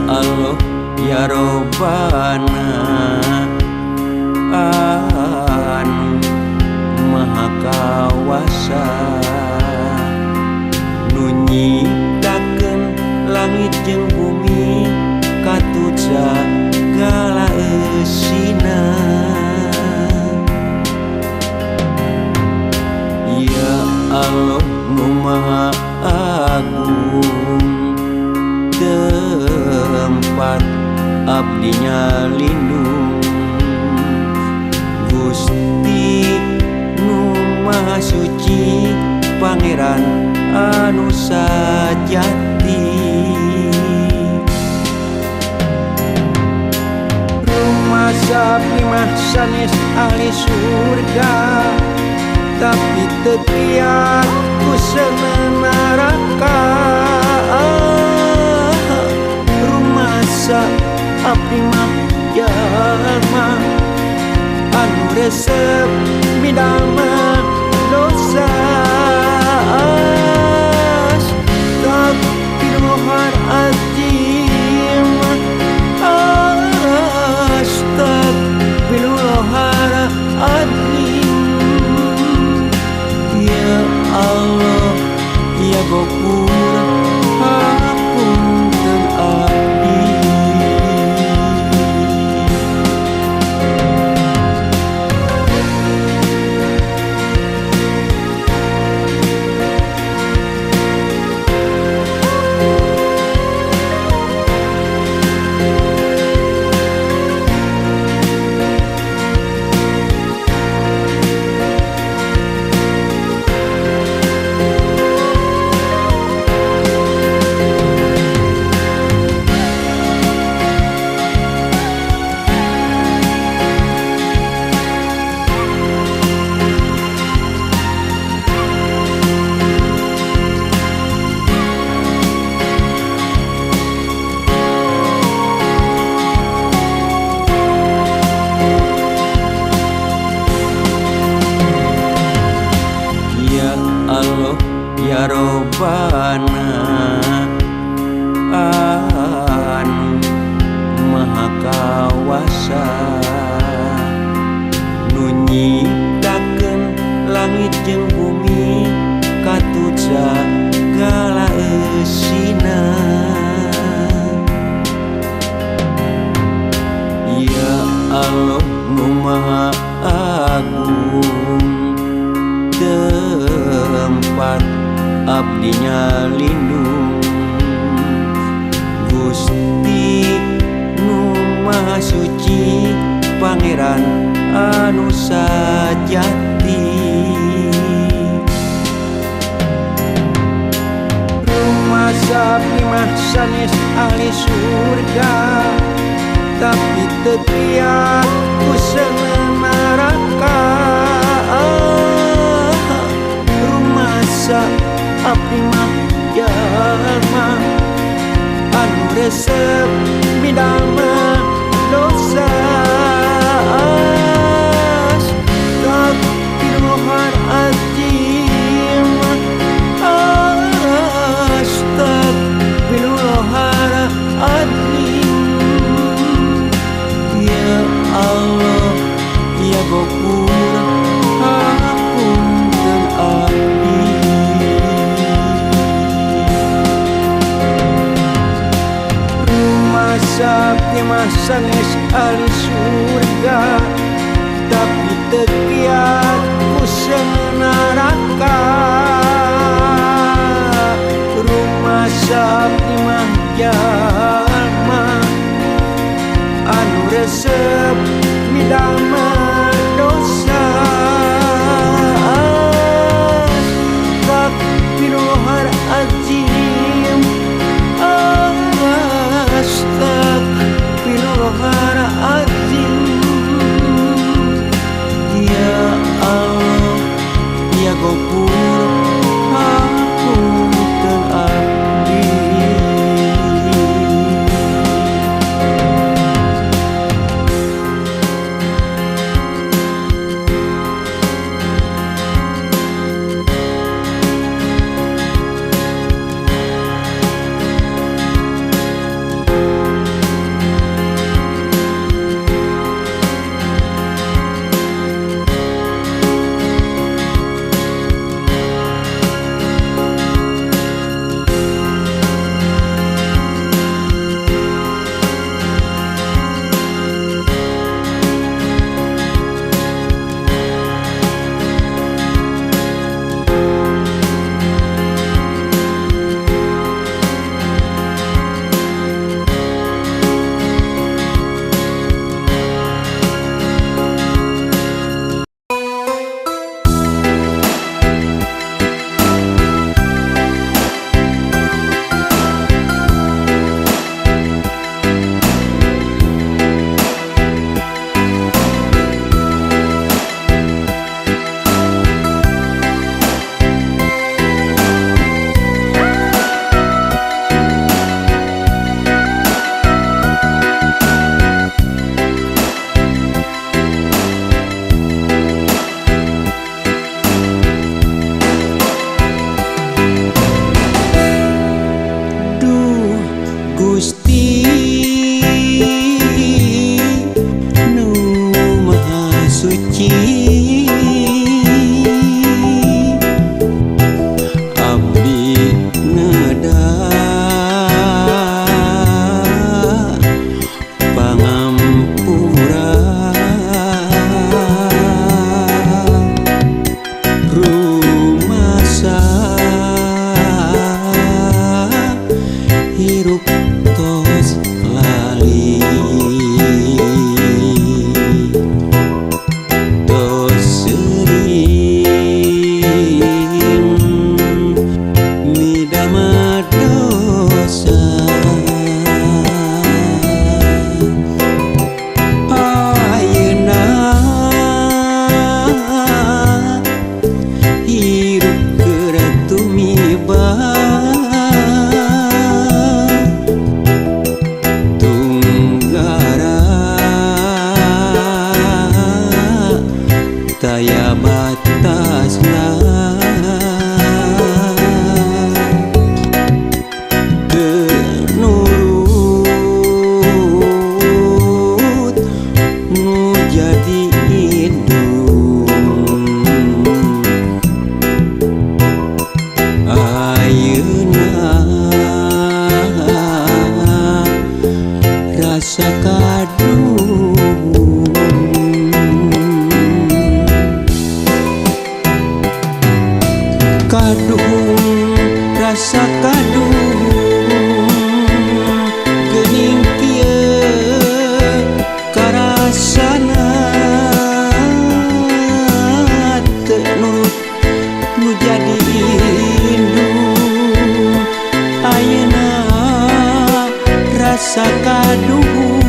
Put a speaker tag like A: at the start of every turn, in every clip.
A: Allah ya Robbana anu maha kawasa nu nyiptakeun langit jeung bumi katut sagala eusina. Ya Allah nu maha agung tempat abdi nyalindung Gusti nu maha suci Pangeran anu sajati. Rumah sapi mah sanes ahli surga tapi teu ku neraka. Rumasa abdi mah jalma anu resep midamel dosa. Astagfirullahaladzim, astagfirullahaladzim. Ya Allah ya Gopur hapunten abdi. Allah ya Robbana anu maha kawasa nu nyiptakeun langit jeung bumi katut sagala eusina. Ya Allah nu maha agung tempat abdi nyalindung Gusti nu maha suci Pangeran anu sajati. Rumah sapi mah sanes ahli surga tapi teu ku neraka. Abdi mah jalma anu resep midamel dosa. Astagfirullahaladzim, astagfirullahaladzim. Ya Allah ya Gopur hapunten abdi. Sakti mah sanes ahli surga tapi teu ku neraka. Rumah sakti mah jalma anu resep midamel dosa. Astagfirullahaladzim, astagfirullahaladzim. Ya Allah ya Gopur hapunten abdi. dama dosa. Ayeuna hirup keur tumibah tunggara taya batasna. Rasa kaduhung, kaduhung, rasa kaduhung, geuning kieu karasana teu nurut nu jadi indung. Ayeuna rasa kaduhung,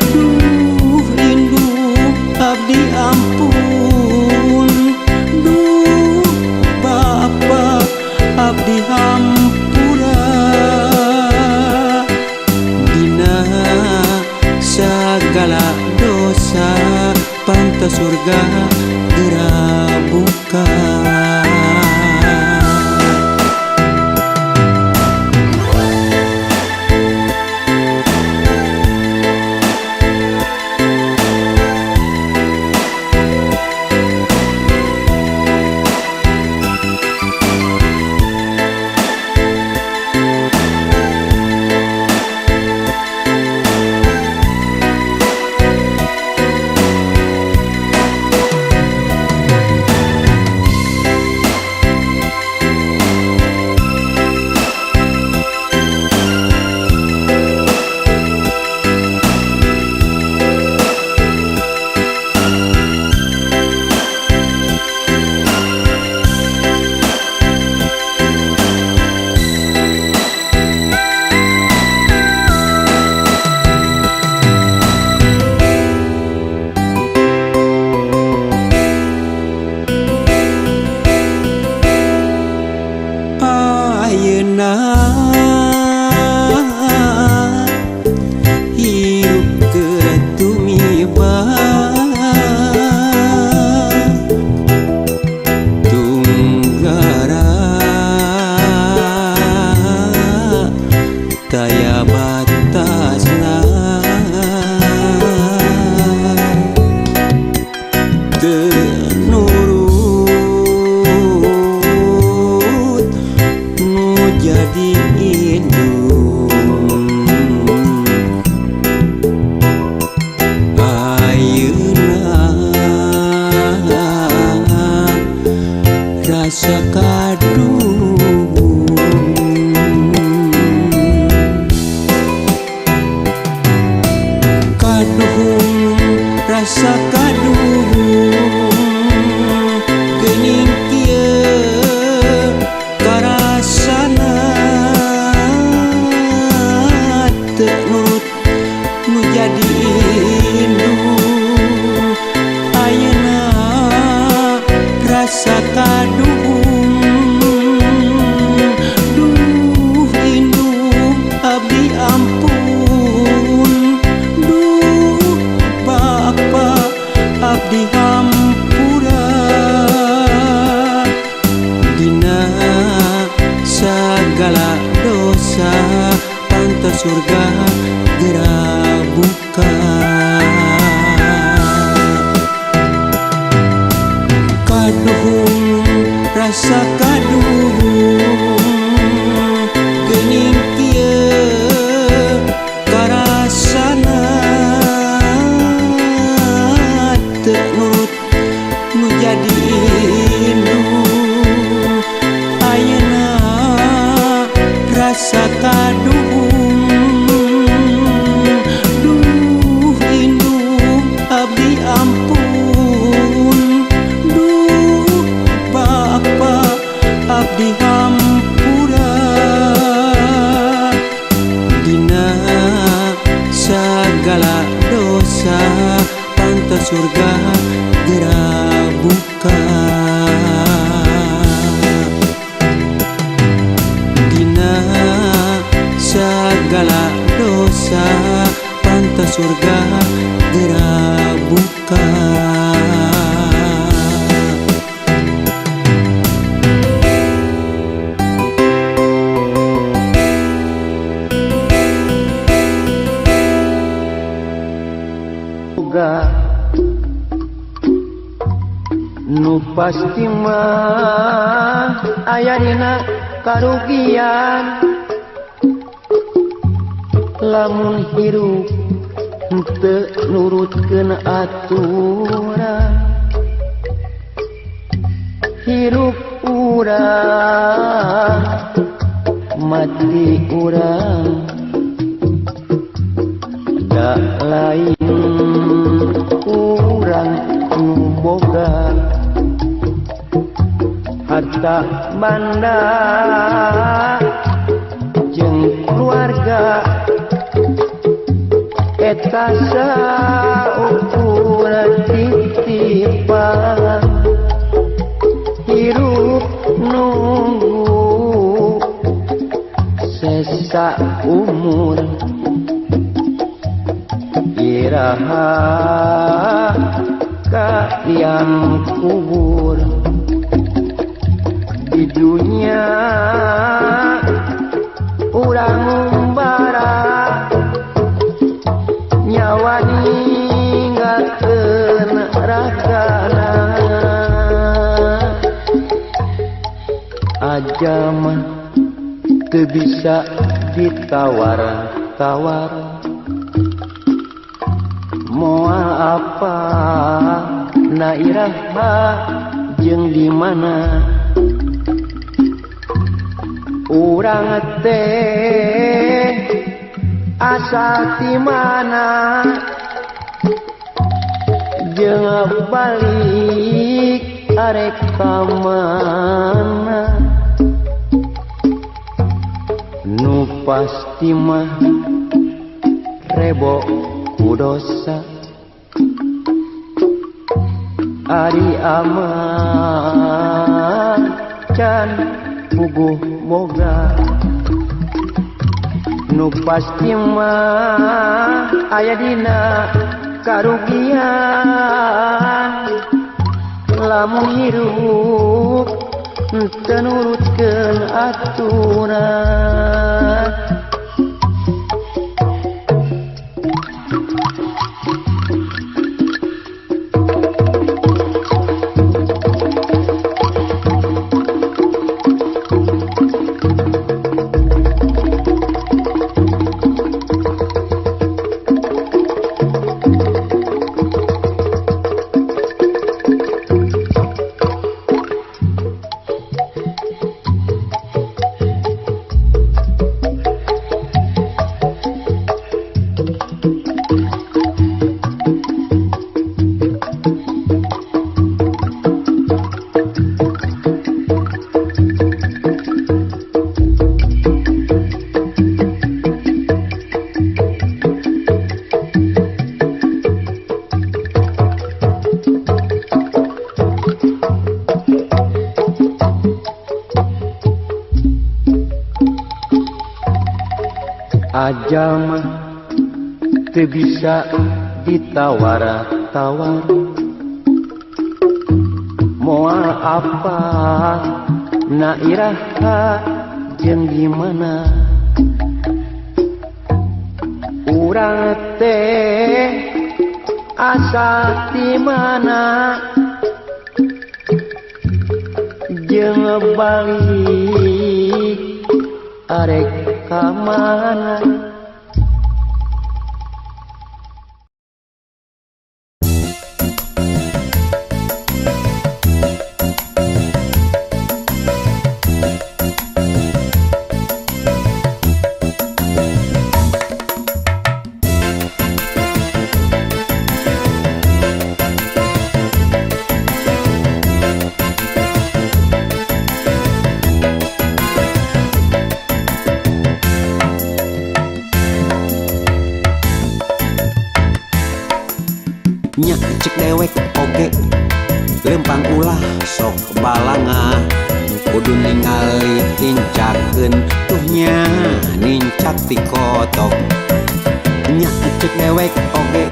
A: duh indung abdi ampun, duh Bapa abdi hampura. Dina sagala dosa pantas surga geura buka. Ayeuna hirup keur tumibah tunggara taya batasna. Teu nurut nu jadi indung. Ayeuna rasa kaduhung, kaduhung, rasa kaduhung, geuning kieu karasana teu nurut nu jadi indung. Ayeuna rasa kaduhung, duh indung abdi ampun, duh Bapa abdi hampura. Dina sagala dosa pantas surga geura buka. Kaduhung, rasa kaduhung, geuning kieu karasana teu nurut nu jadi indung. Ayeuna rasa kaduhung, hampura dina sagala dosa pantas surga gera buka dina sagala dosa pantas surga gera buka.
B: Nu pasti mah aya dina karugian lamun hirup henteu nurutkeun aturan hirup urang mati urang da lain urang nu boga harta banda jeung keluarga eta saukur titipan hirup nunggu sesa umur iraha ka yang kubur di dunia urang umbara nyawa ninggalkeun ragana aja mah teu bisa ditawar-tawar moal apa na iraha jeung di mana urang teh asal ti mana jeung balik arek ka mana nu pasti mah rebo ku dosa ari aman can puguh boga nu pasti mah aya dina karugian lamun hirup teu nurutkeun aturan aja mah teu bisa ditawar-tawar moal apa na iraha jeung gimana urang teh asal ti mana jeung balik arek ka mana
A: dewek oge lempang ulah sok balanga kudu ningali tincakeun tuhnya nincak ti kotok nya cek dewek oge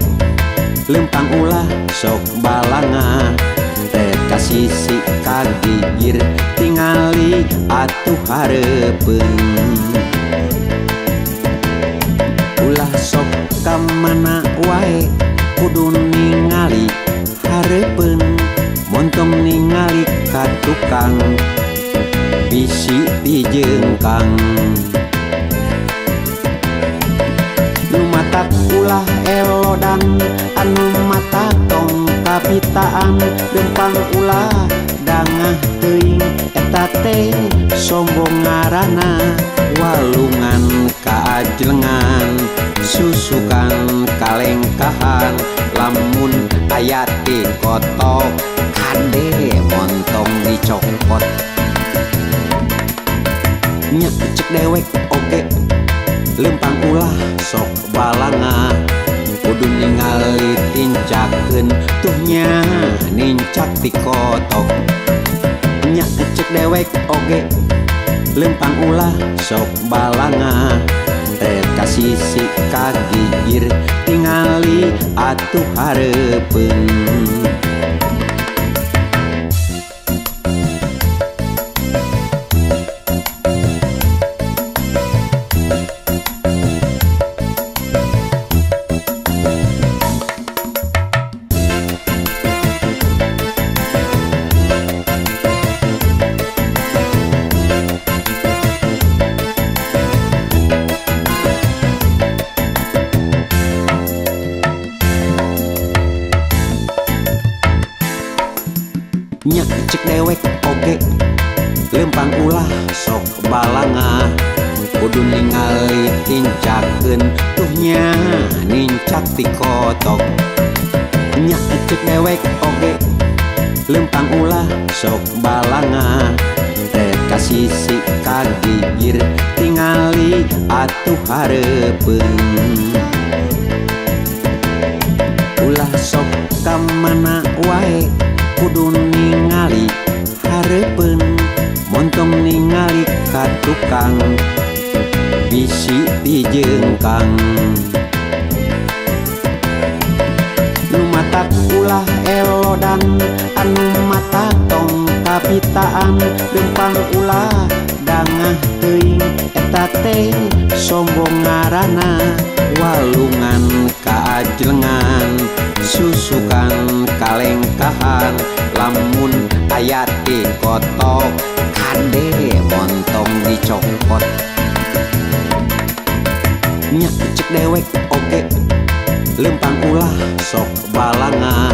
A: lempang ulah sok balanga teka sisi kagigir tingali atuh hareupeun ulah sok kamana wae kudu ningali hareupeun montong ningali ka tukang bisi dijengkang nu matak ulah elodan anu mata tong kapitaan lempang ulah dangah teuing eta teh sombong ngaranna walungan kaajlengan susukan kalengkahan lamun aya ti kotok kade montong dicokot nya cek dewek oge lempang ulah sok balanga kudu ningali tincakeun tuhnya nincak ti kotok nya cek dewek oge lempang ulah sok balanga teka sisi kagigir tingali atuh hareupeun nya cek dewek oge lempang ulah sok balanga kudu ningali tincakeun tuhnya nincak ti kotok nya cek dewek oge lempang ulah sok balanga teka sisi kagigir tingali atuh hareupeun ulah sok kamana wae kudu ningali hareupeun montong ningali ka tukang bisi dijengkang nu matak ulah elodan anu mata tong kapitaan lempang ulah dangah teuing eta teh sombong ngaranna walungan kaajlengan susukan kalengkahan lamun aya ti kotok kade montong dicokot nya cek dewek oge lempang ulah sok balanga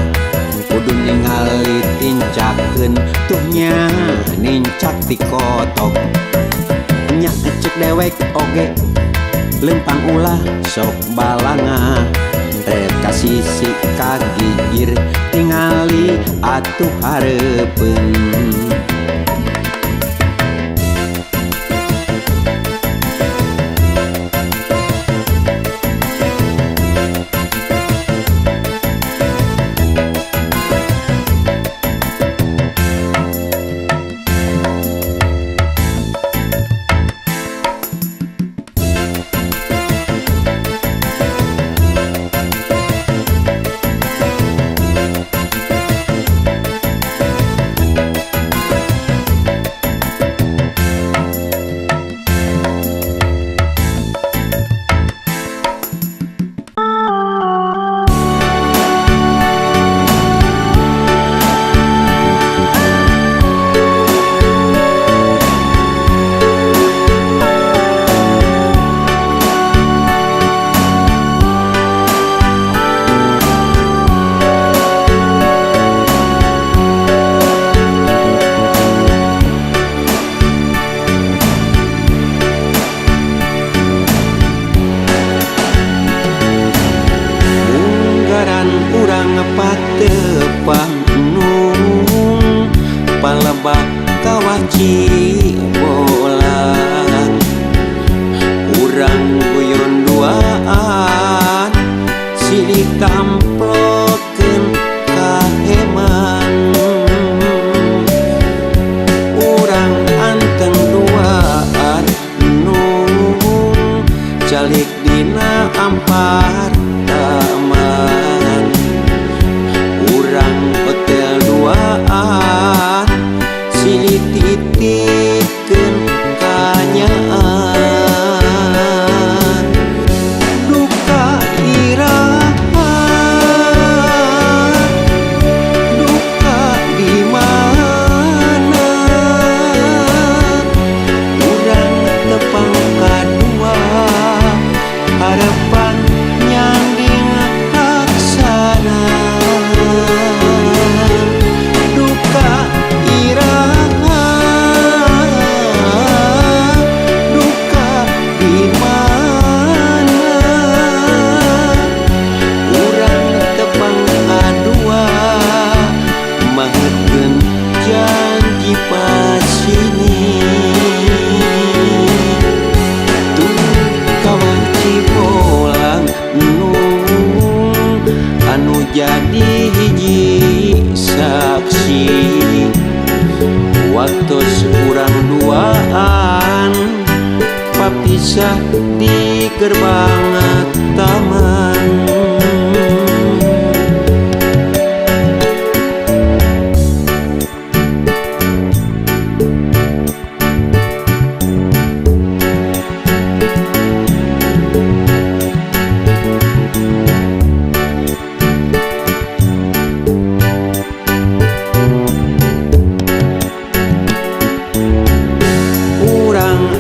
A: kudu ningali tincakeun tuhnya nincak ti kotok nya cek dewek oge lempang ulah sok balanga teka sisi kagigir tingali atuh hareupeun calik dina apartemen urang hotel duaan silih titipkeun kanyaan duka iraha duka di mana urang tepang kadua harapan nyanding laksana duka iraha duka di mana urang tepang kadua mahekeun janji pasini kawan cibolang anu jadi hiji saksi waktos urang duaan papisah di gerbang taman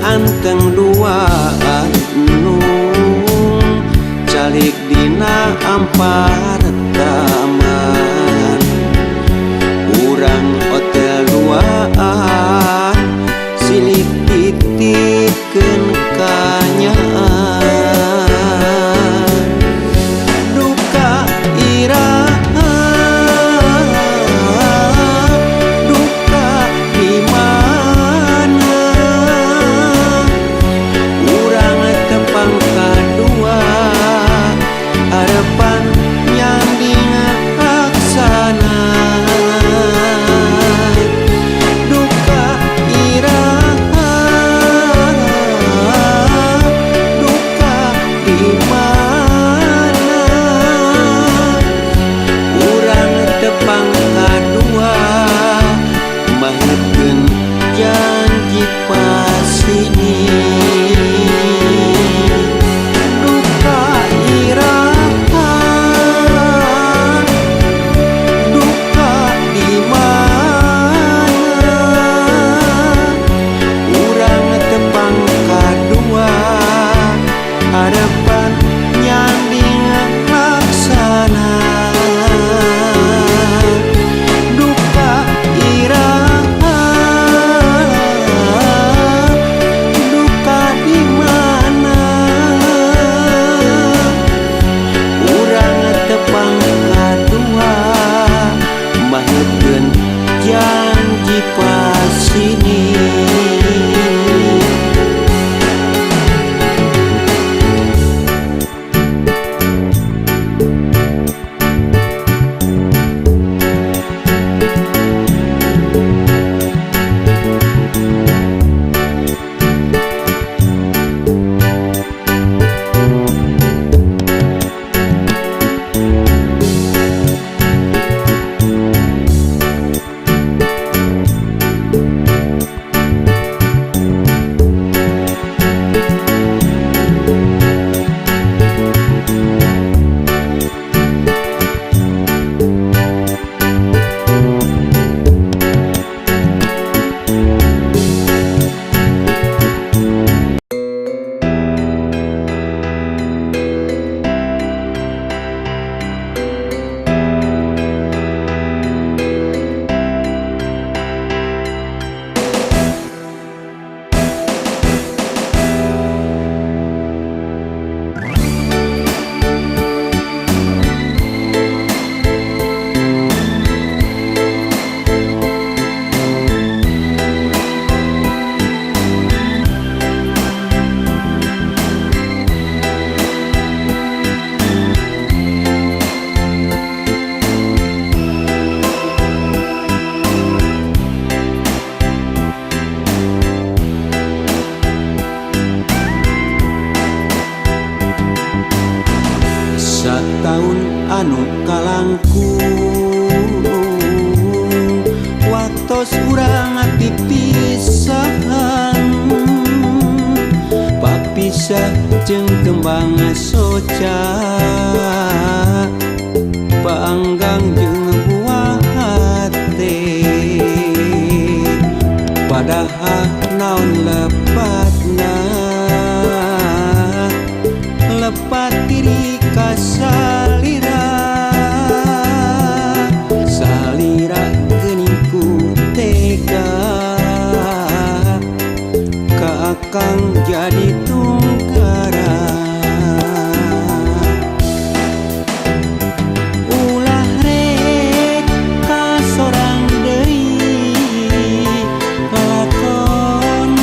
A: anteng duaan nu calik dina apartemen urang hotel duaan silih titipkeun kanyaan duka iraha duka di mana urang tepang kadua harapan yang pisah jeung kembang soca panggang jeung buah hate padahal naon lepatna lepat diri ka salira salira geningku tega ka akang jadi tunggara ulah rek ka sorang deui lakon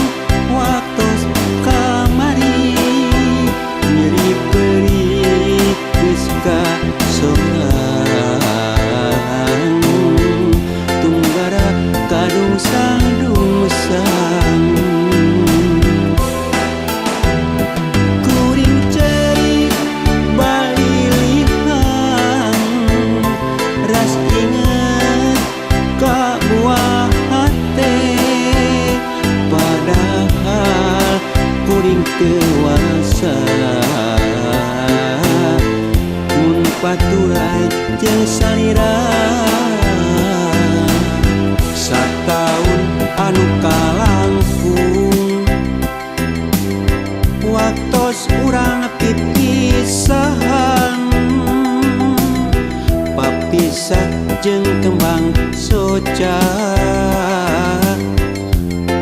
A: waktos kamari nyeri peuri geus ka sorang tunggara kadungsang-dungsang kuring cerik balilihan ras inget ka buah hate padahal kuring dewasa mun paturai jeung salira sataun anu kalangkung waktos urang pipisahan papisah jeung kembang soca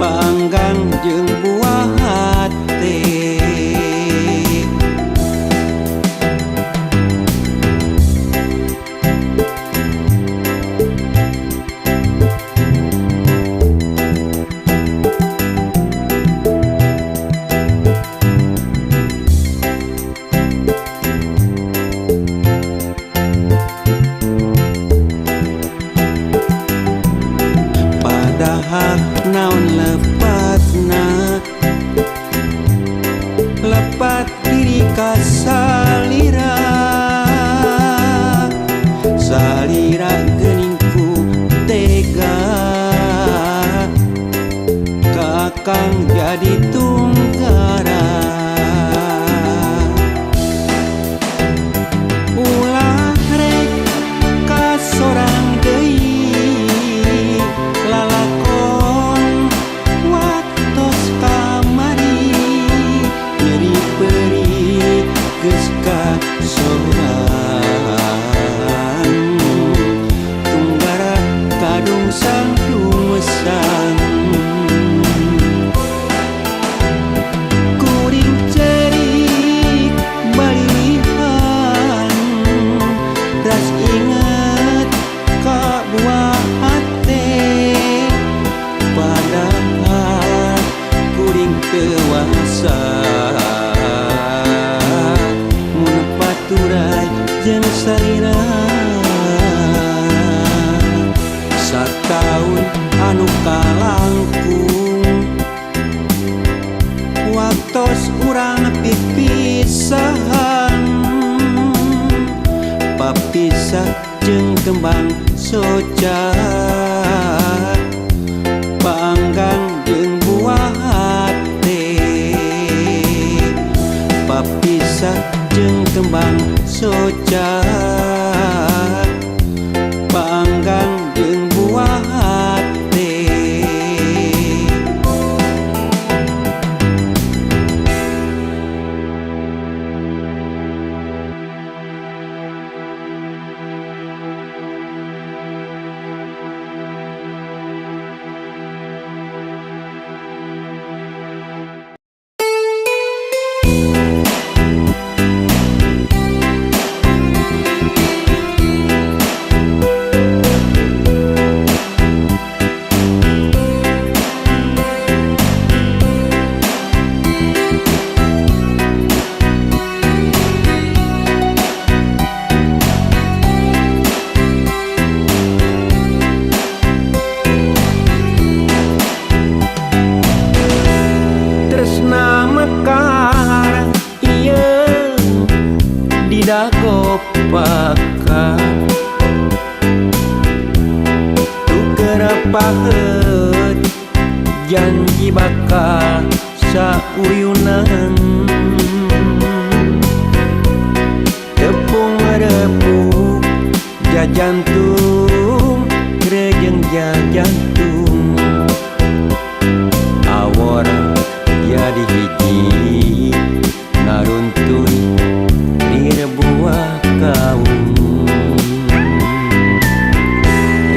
A: panggang jeung buah hate padahal naon lepatna lepat diri ka salira salira geningku tega ka akang jadi tunggara ulah rek ka sorang deui lalakon waktos kamari nyeri peuri geus ka sorang tunggara kadungsang-dungsang kuring cerik balilihan ras inget ka buah hate padahal kuring dewasa mun paturai jeung salira sataun anu kalangkung waktos urang pipisahan papisah jeung kembang soca panggang jeung buah hate papisah jeung kembang soca panggang jeung buah hate paheut janji bakal sauyunan tepung repuk jajantung rejeng jajantung awora jadi hiji ngaruntun di buah kaung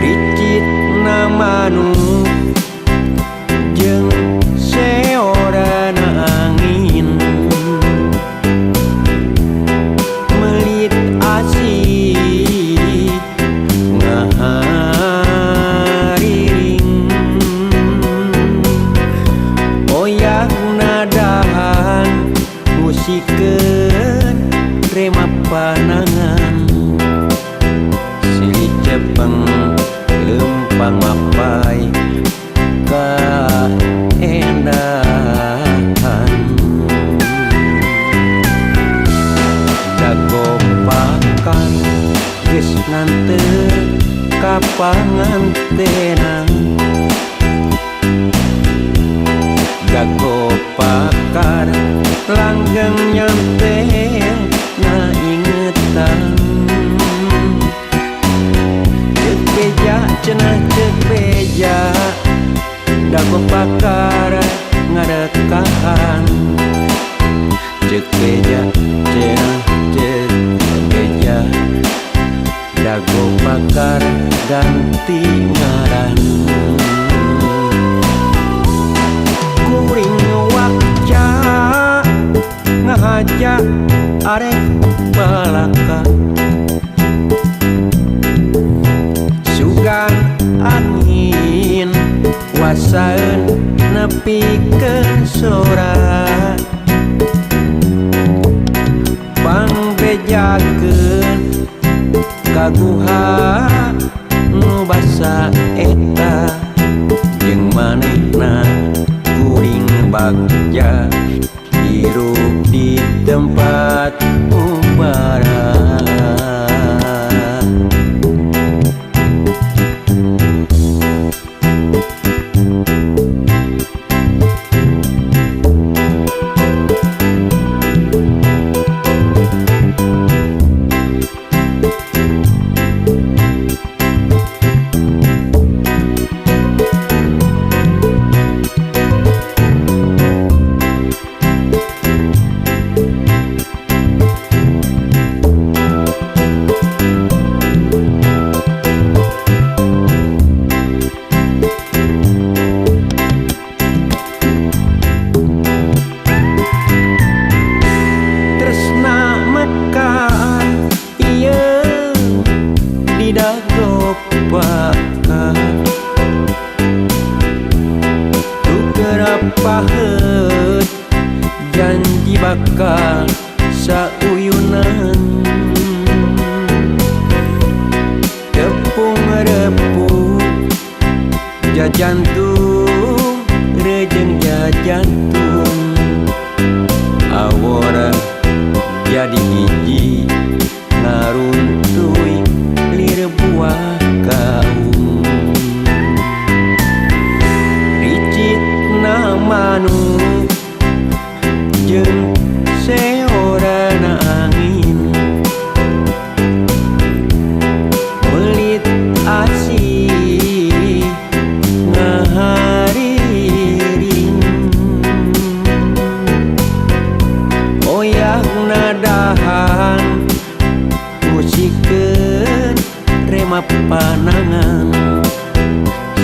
A: ricit namanu jeung seorana angin melit asih ngahariring oyak nadahan musikeun rema panangan silih cepeng lempang mapai kaendahan dago pakan geus nganteur ka pangantenna dago pakar langgeng nyantel na ingetan ceuk beja cenah ceuk beja dago pakar ngadekahan ceuk beja cenah ceuk beja dago pakar ganti ngaran kuring wakca ngahaja arek balaka sugan angin wasaeun nepikeun sora pangbejakeun kaguha nu basa eta jeung manehna kuring bagja hirup di tempat ubara dago pakar tuker paheut janji bakal sauyunan tepung repuk jajantung rejeng jajantung awora jadi hiji ngaruntuy buah kaung ricit namanu jeung seorana angin melit asih ngahariring oyak nadahan musikeun rema panangan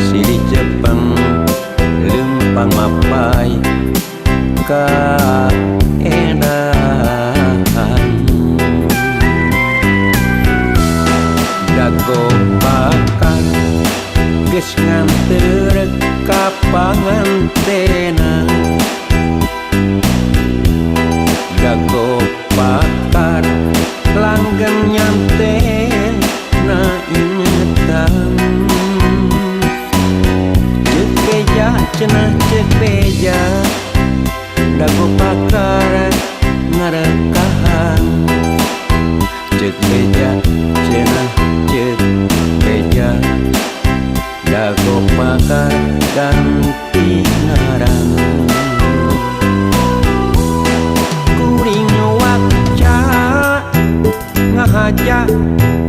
A: silih cepeng lempang mapai kaendahan dago pakan geus nganteur ka pangantenna dago pakar langgeng nyantel na ingetan ceuk beja cenah ceuk beja dago pakar ngarekahan ceuk beja cenah ceuk beja dago pakar ganti ngaran aja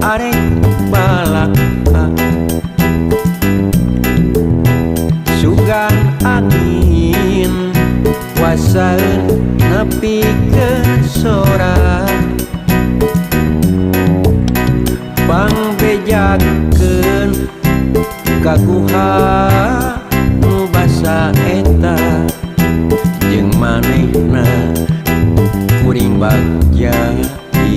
A: arek balak sugan angin wasaeun nepi ke sora pangbejakeun kakuha nu basa eta jeung manehna kuring bagja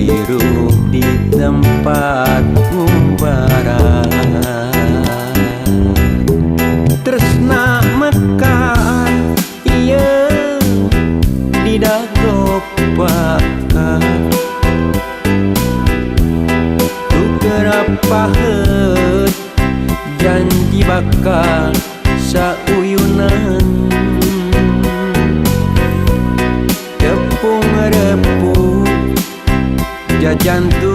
A: hirup di tempat ngumbara tresna mekar ieu di dago pakan tuker paheut janji bakal sauyunan tepung repuk jajan tu